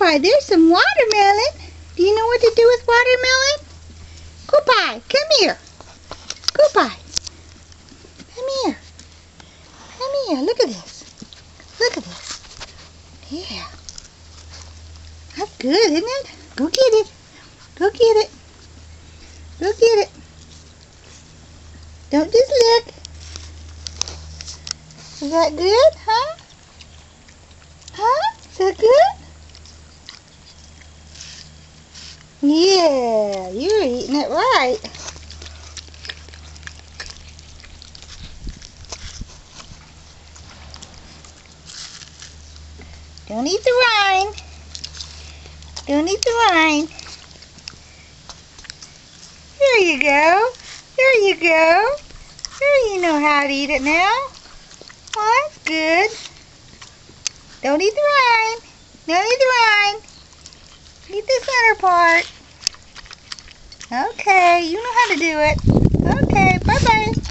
Koopy, there's some watermelon. Do you know what to do with watermelon? Koopy, come here. Koopy, come here. Come here, look at this. Look at this. Yeah. That's good, isn't it? Go get it. Go get it. Go get it. Don't just look. Is that good, huh? Huh? Is that good? Yeah, you're eating it right. Don't eat the rind. Don't eat the rind. There you go. There you go. There you know how to eat it now. Oh, that's good. Don't eat the rind. Don't eat the rind. Eat the center part. Okay, you know how to do it. Okay, bye-bye.